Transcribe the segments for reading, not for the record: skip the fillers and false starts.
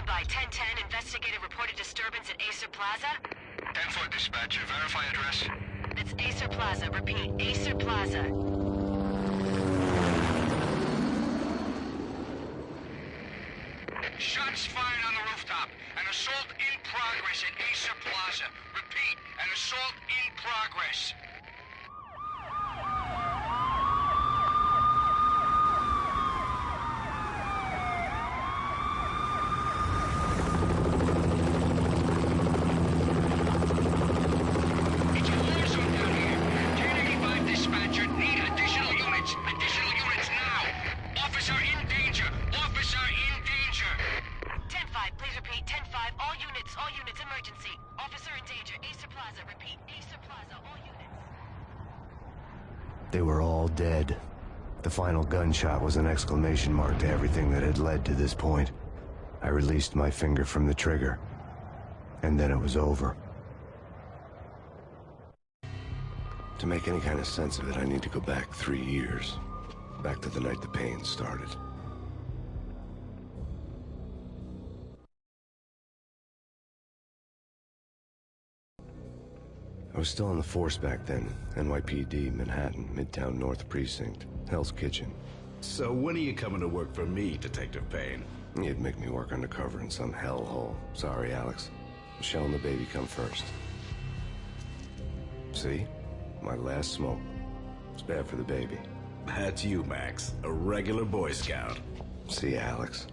Standby. 1010. Investigator reported disturbance at Acer Plaza. 10-4 dispatcher. Verify address. That's Acer Plaza. Repeat, Acer Plaza. Shots fired on the rooftop. An assault in progress at Acer Plaza. Repeat, an assault in progress. It's a war zone down here. 1085 dispatcher. Need additional units. Additional units now. Officer in danger. Officer in danger. 10-5, please repeat. 10-5, all units, emergency. Officer in danger, Acer Plaza. Repeat, Acer Plaza, all units. They were all dead. The final gunshot was an exclamation mark to everything that had led to this point. I released my finger from the trigger, and then it was over. To make any kind of sense of it, I need to go back 3 years. Back to the night the pain started. I was still on the force back then. NYPD, Manhattan, Midtown North Precinct, Hell's Kitchen. So when are you coming to work for me, Detective Payne? You'd make me work undercover in some hellhole. Sorry, Alex. Michelle and the baby come first. See? My last smoke. It's bad for the baby. That's you, Max. A regular Boy Scout. See, Alex?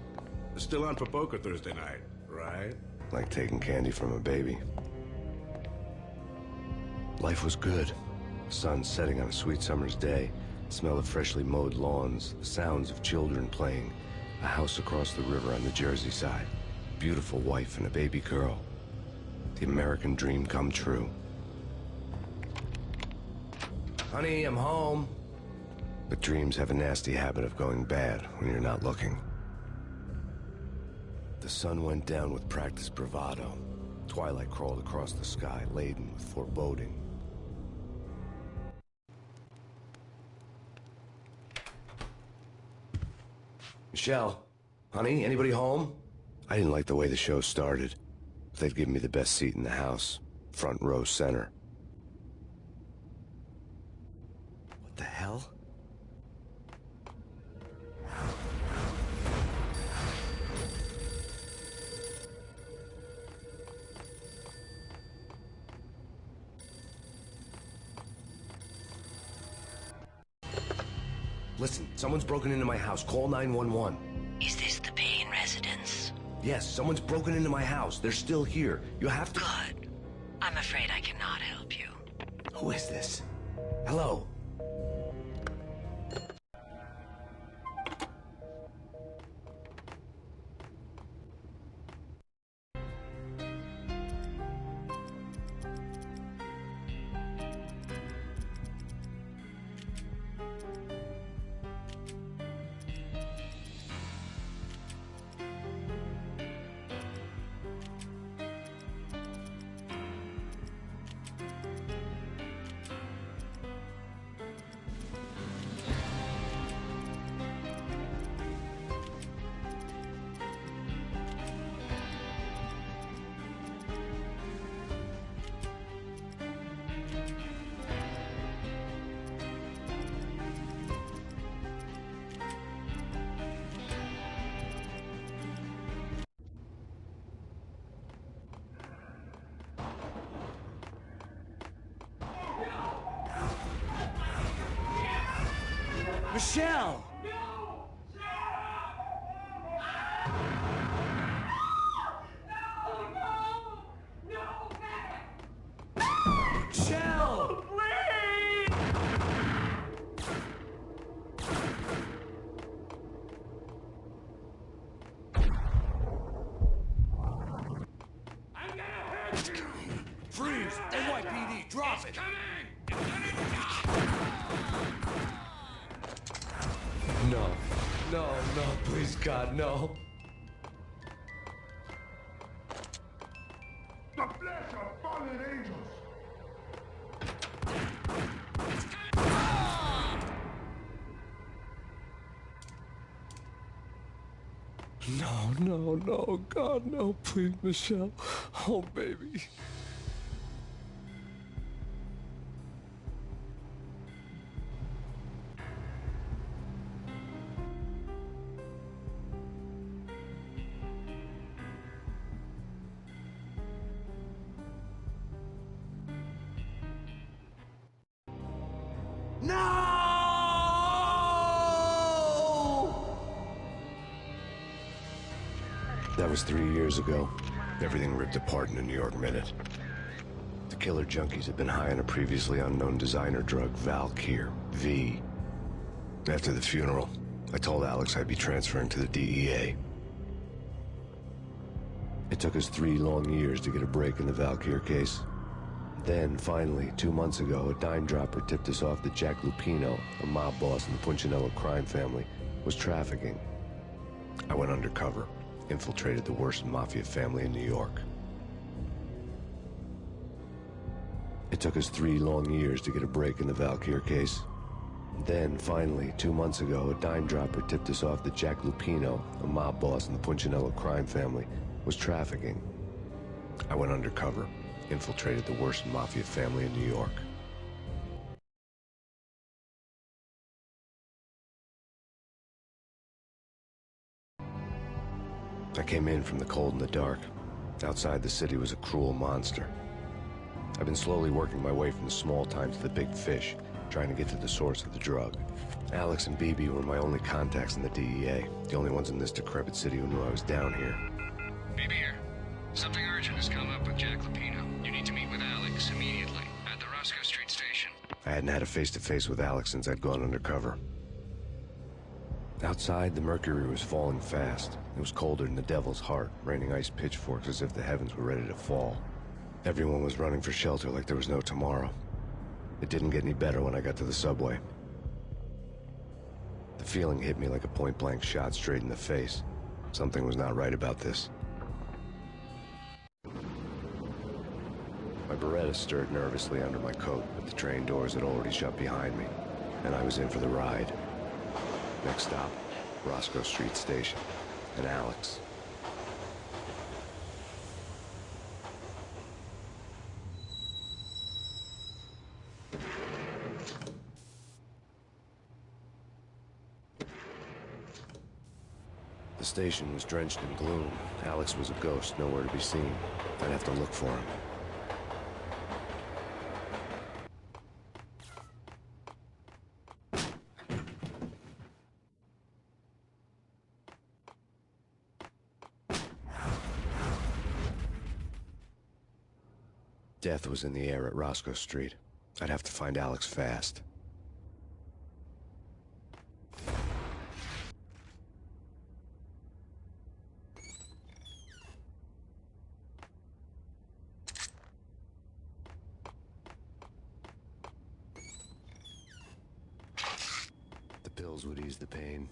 Still on for poker Thursday night, right? Like taking candy from a baby. Life was good. Sun setting on a sweet summer's day. The smell of freshly mowed lawns. The sounds of children playing. A house across the river on the Jersey side. Beautiful wife and a baby girl. The American dream come true. Honey, I'm home. But dreams have a nasty habit of going bad when you're not looking. The sun went down with practiced bravado. Twilight crawled across the sky, laden with foreboding. Michelle, honey, anybody home? I didn't like the way the show started. They'd given me the best seat in the house, front row center. What the hell? Listen, someone's broken into my house. Call 911. Is this the Payne residence? Yes, someone's broken into my house. They're still here. You have to... Good. I'm afraid I cannot help you. Who is this? Hello? Michelle! Michelle! Please! I'm gonna hurt you! Freeze! NYPD, drop It's it! coming! It's gonna... No. No, no, please, God, no. The flesh of fallen angels! No, no, no, God, no, please, Michelle. Oh, baby. That was 3 years ago. Everything ripped apart in the New York Minute. The killer junkies had been high on a previously unknown designer drug, Valkyr, V. After the funeral, I told Alex I'd be transferring to the DEA. It took us 3 long years to get a break in the Valkyr case. Then, finally, 2 months ago, a dime dropper tipped us off that Jack Lupino, a mob boss in the Punchinello crime family, was trafficking. I went undercover, infiltrated the worst mafia family in New York. It took us 3 long years to get a break in the Valkyr case. Then, finally, 2 months ago, a dime dropper tipped us off that Jack Lupino, a mob boss in the Punchinello crime family, was trafficking. I went undercover, infiltrated the worst mafia family in New York. I came in from the cold and the dark. Outside the city was a cruel monster. I've been slowly working my way from the small time to the big fish, trying to get to the source of the drug. Alex and BB were my only contacts in the DEA, the only ones in this decrepit city who knew I was down here. BB here. Something urgent has come up with Jack Lupino. You need to meet with Alex immediately at the Roscoe Street station. I hadn't had a face-to-face with Alex since I'd gone undercover. Outside, the mercury was falling fast. It was colder than the devil's heart, raining ice pitchforks as if the heavens were ready to fall. Everyone was running for shelter like there was no tomorrow. It didn't get any better when I got to the subway. The feeling hit me like a point-blank shot straight in the face. Something was not right about this. My Beretta stirred nervously under my coat, but the train doors had already shut behind me, and I was in for the ride. Next stop, Roscoe Street Station, and Alex. The station was drenched in gloom. Alex was a ghost, nowhere to be seen. I'd have to look for him. Death was in the air at Roscoe Street. I'd have to find Alex fast. The pills would ease the pain.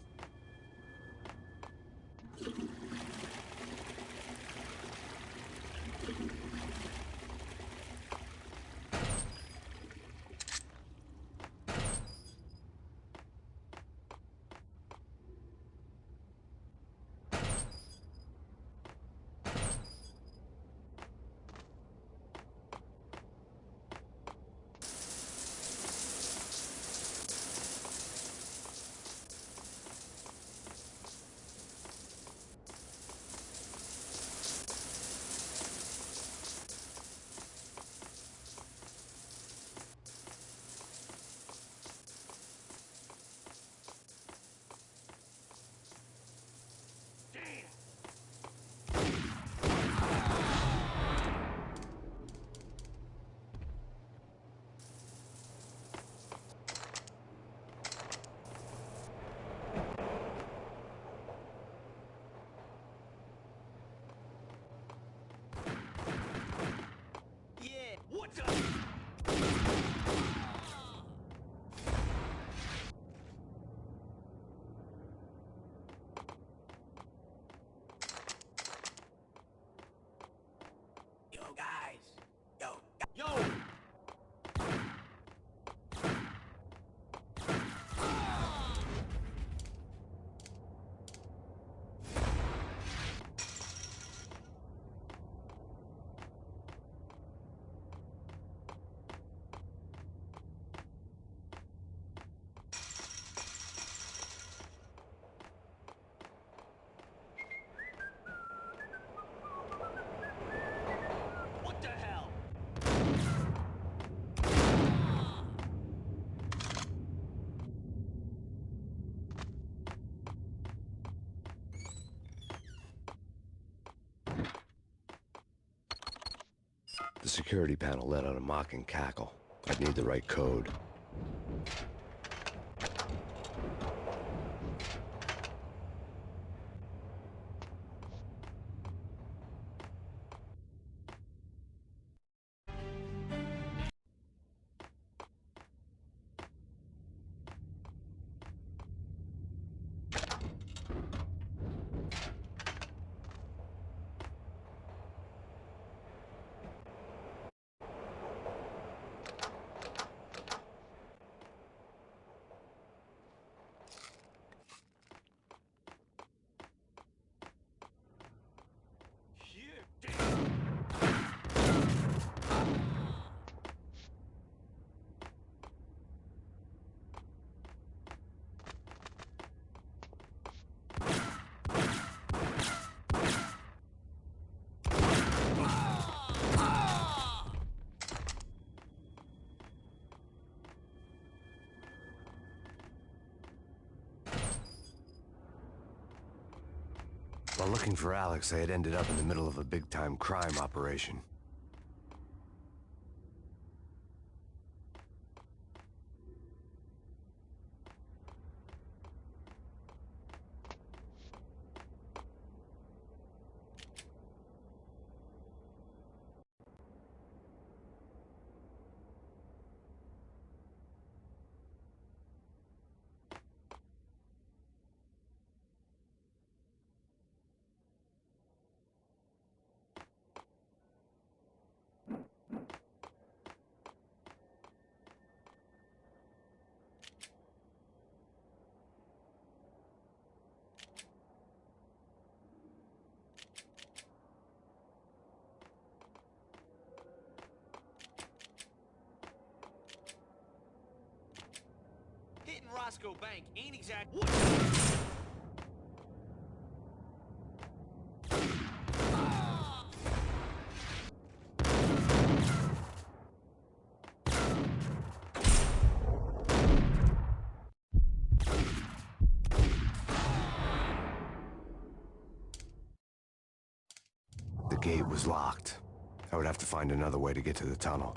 security panel let out a mocking cackle. I'd need the right code. While looking for Alex, I had ended up in the middle of a big-time crime operation. Hitting Roscoe Bank ain't exactly. The gate was locked. I would have to find another way to get to the tunnel.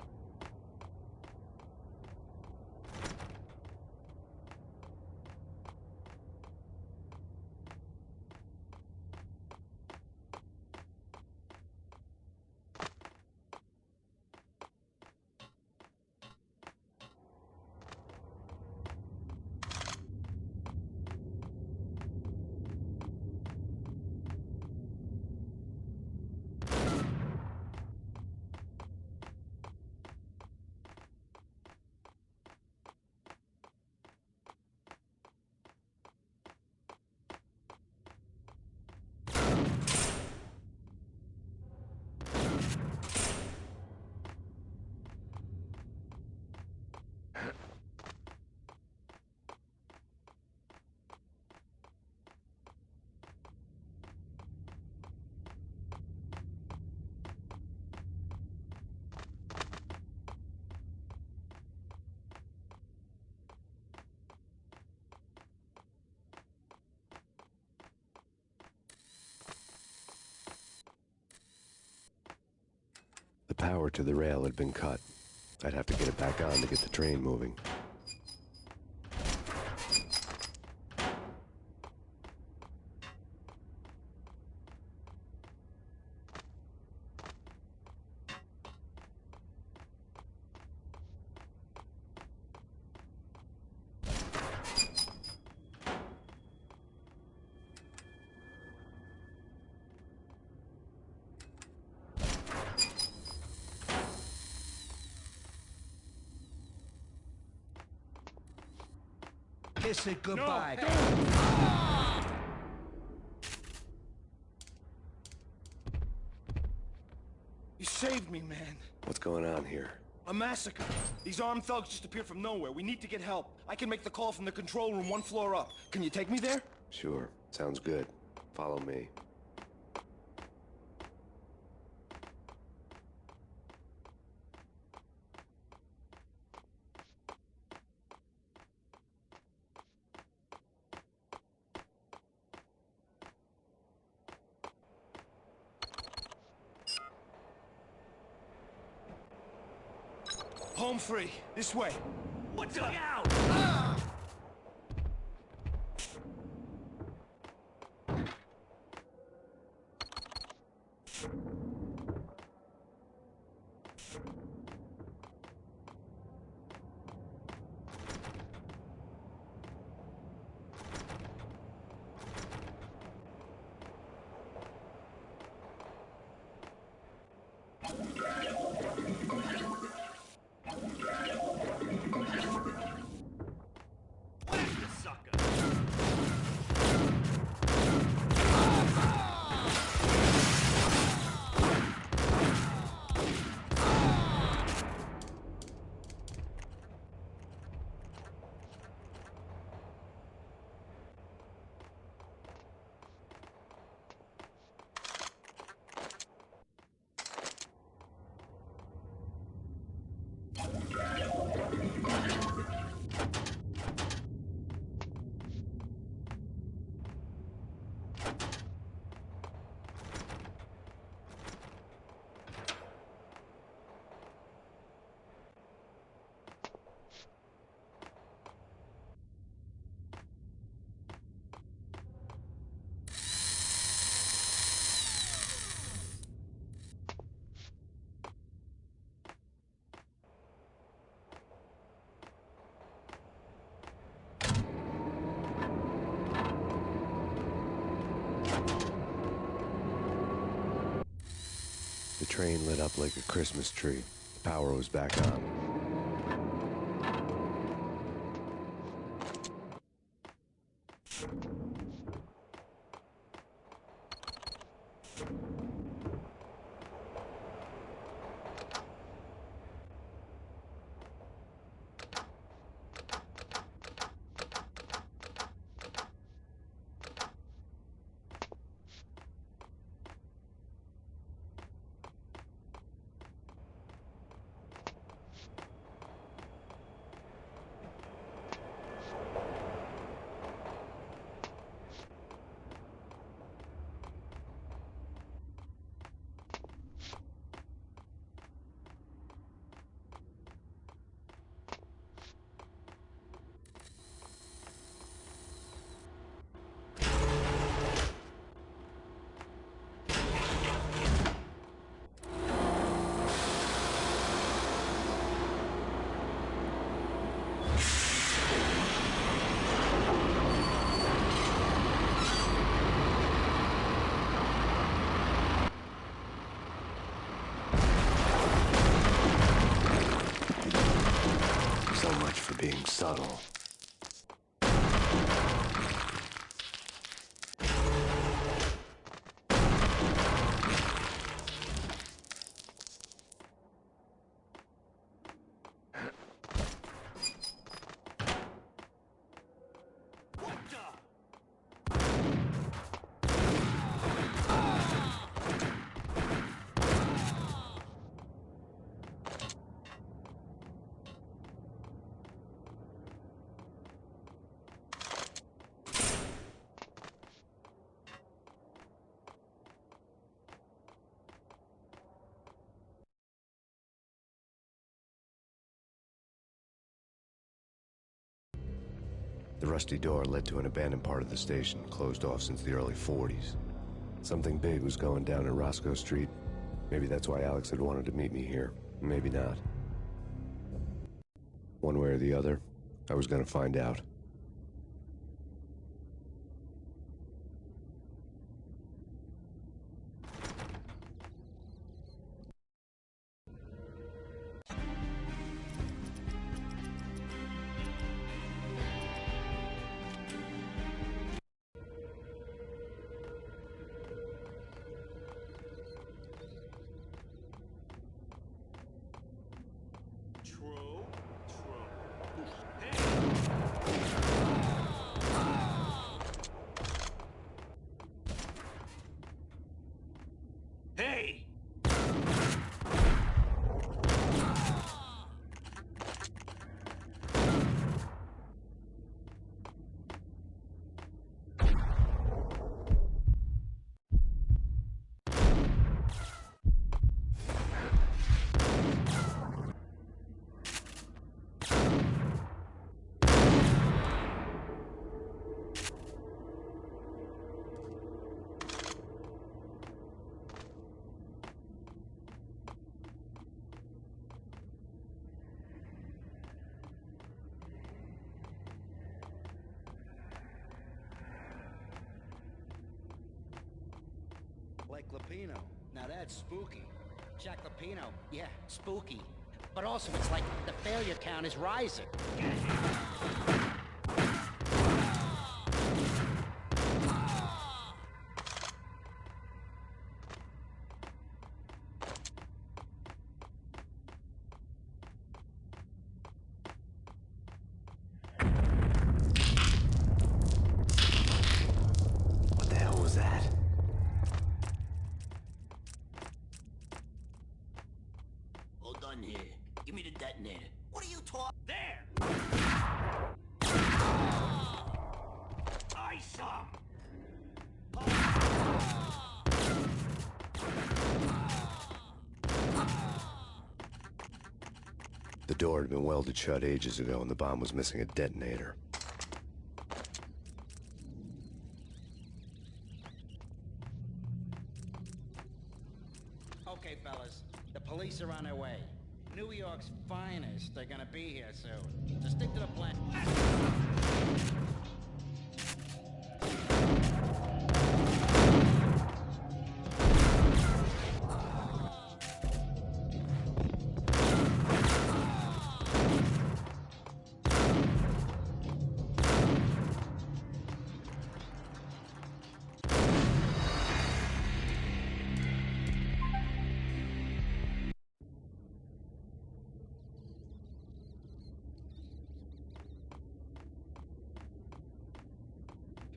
The power to the rail had been cut. I'd have to get it back on to get the train moving. Kiss it goodbye. You saved me, man. What's going on here? A massacre. These armed thugs just appeared from nowhere. We need to get help. I can make the call from the control room 1 floor up. Can you take me there? Sure. Sounds good. Follow me. Home free. This way. What's out? The train lit up like a Christmas tree. The power was back on. So much for being subtle. The rusty door led to an abandoned part of the station, closed off since the early 40s. Something big was going down in Roscoe Street. Maybe that's why Alex had wanted to meet me here. Maybe not. One way or the other, I was gonna find out. Like Lapino. Now that's spooky. Jack Lapino. Yeah, spooky. But also it's like the failure count is rising. What the hell was that? All done here. Give me the detonator. What are you talking? There! I some! The door had been welded shut ages ago and the bomb was missing a detonator. Okay, fellas. The police are on their way. New York's finest. They're gonna be here soon. So stick to the plan.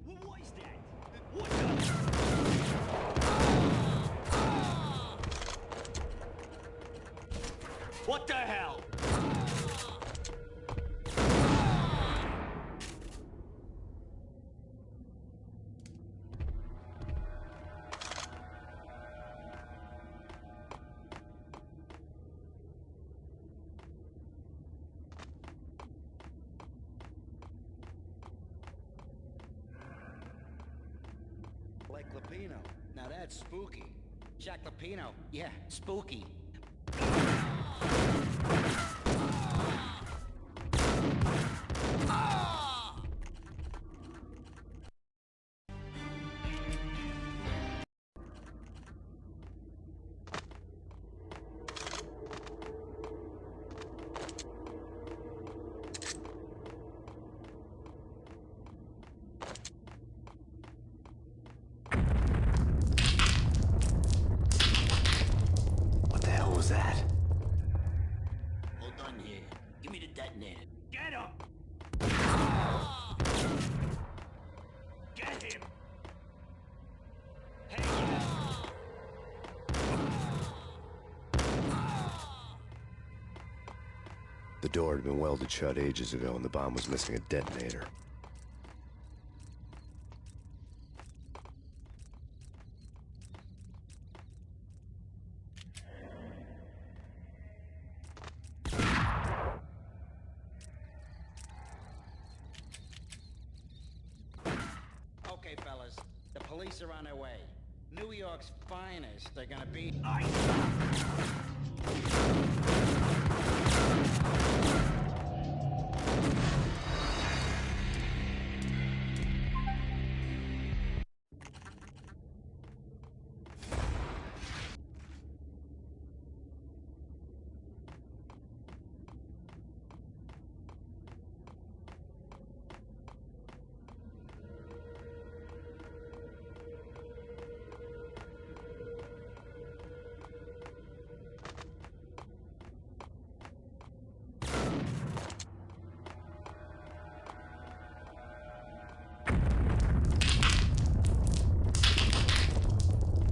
What was that? What the? What the hell? Like Lapino. Now that's spooky. Jack Lapino. Yeah, spooky. What the hell was that? All done here. Give me the detonator. Get him! Get him! Hey! The door had been welded shut ages ago and the bomb was missing a detonator. Okay, fellas. The police are on their way. New York's finest. They're gonna be.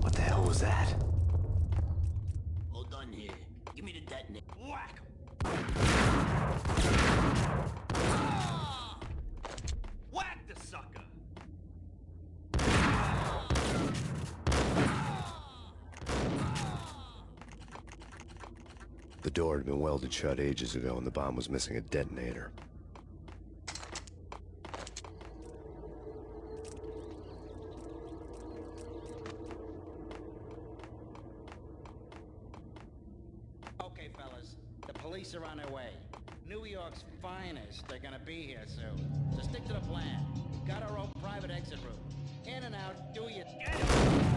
What the hell was that? All done here. Give me the detonator. Whack! Whack the sucker! The door had been welded shut ages ago and the bomb was missing a detonator. Okay, fellas. The police are on their way. New York's finest. They're gonna be here soon. So stick to the plan. Got our own private exit route. In and out, do your. Get him!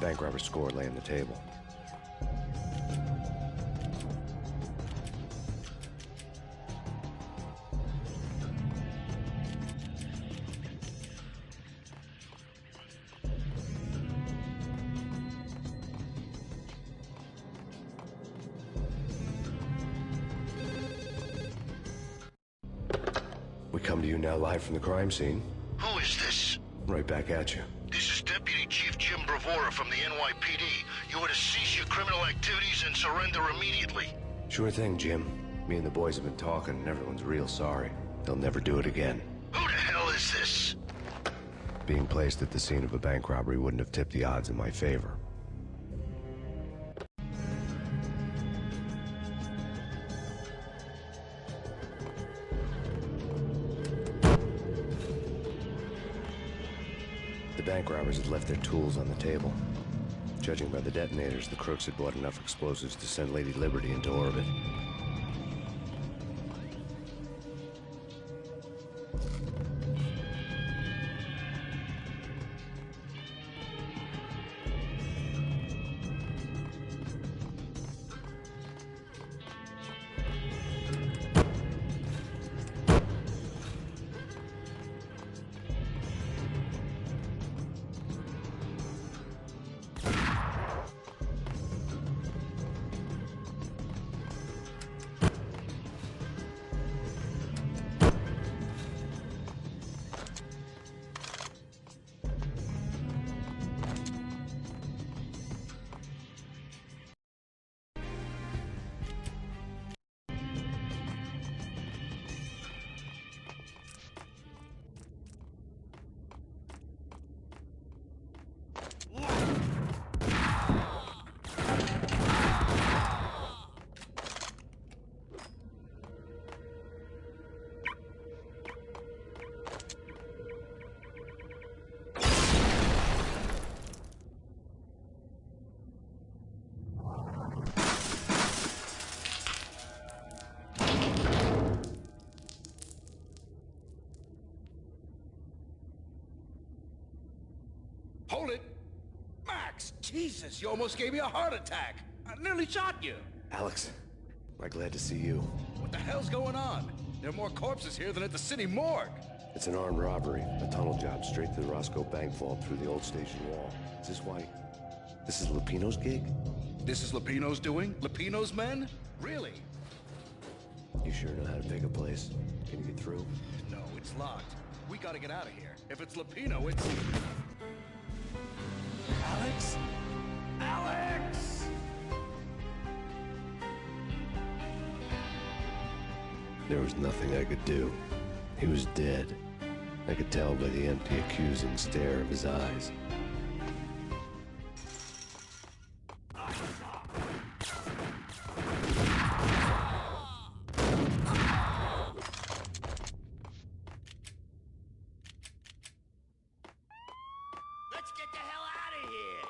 The bank robber's score lay on the table. We come to you now live from the crime scene. Who is this? Right back at you. This is Deputy Chief Jim Bravura from the NYPD. You are to cease your criminal activities and surrender immediately. Sure thing, Jim. Me and the boys have been talking, and everyone's real sorry. They'll never do it again. Who the hell is this? Being placed at the scene of a bank robbery wouldn't have tipped the odds in my favor. The bank robbers had left their tools on the table. Judging by the detonators, the crooks had bought enough explosives to send Lady Liberty into orbit. Hold it! Max! Jesus, you almost gave me a heart attack! I nearly shot you! Alex, am I glad to see you. What the hell's going on? There are more corpses here than at the city morgue! It's an armed robbery, a tunnel job straight to the Roscoe Bank vault through the old station wall. Is this why? This is Lupino's gig? This is Lupino's doing? Lupino's men? Really? You sure know how to pick a place? Can you get through? No, it's locked. We gotta get out of here. If it's Lupino, it's... Alex? Alex! There was nothing I could do. He was dead. I could tell by the empty, accusing stare of his eyes. Let's get the hell out of here!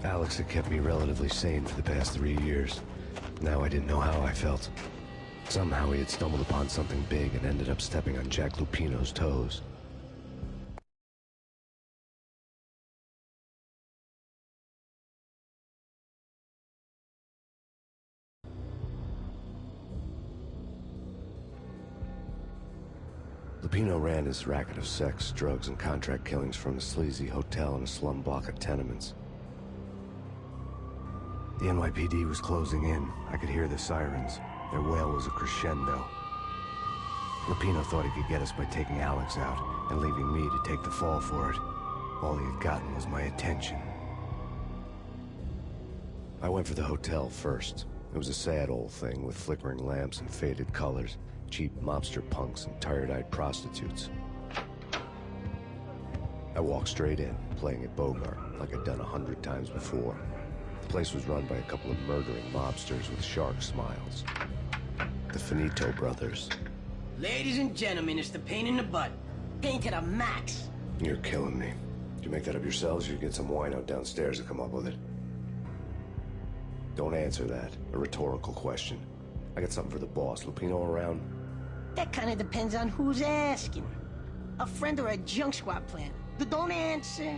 Alex had kept me relatively sane for the past 3 years. Now I didn't know how I felt. Somehow he had stumbled upon something big and ended up stepping on Jack Lupino's toes. Lupino ran his racket of sex, drugs, and contract killings from a sleazy hotel in a slum block of tenements. The NYPD was closing in. I could hear the sirens. Their wail was a crescendo. Lupino thought he could get us by taking Alex out and leaving me to take the fall for it. All he had gotten was my attention. I went for the hotel first. It was a sad old thing with flickering lamps and faded colors, cheap mobster punks and tired-eyed prostitutes. I walked straight in, playing at Bogart, like I'd done 100 times before. The place was run by a couple of murdering mobsters with shark smiles. The Finito brothers. Ladies and gentlemen, it's the pain in the butt. Pain to the max. You're killing me. Did you make that up yourselves, or you get some wino downstairs to come up with it? Don't answer that. A rhetorical question. I got something for the boss. Lupino around? That kind of depends on who's asking. A friend or a junk squad plan. Don't answer.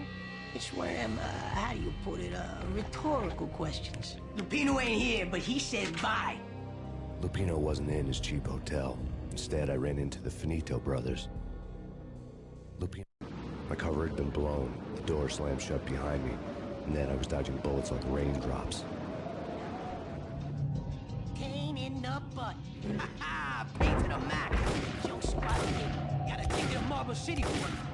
It's one of them, how do you put it, rhetorical questions. Lupino ain't here, but he said bye. Lupino wasn't in his cheap hotel. Instead, I ran into the Finito brothers. Lupino... My cover had been blown. The door slammed shut behind me. And then I was dodging bullets like raindrops. Pain in the butt. Ha ha! Pain to the max. Junk squad kid. Gotta take to Marble City for it.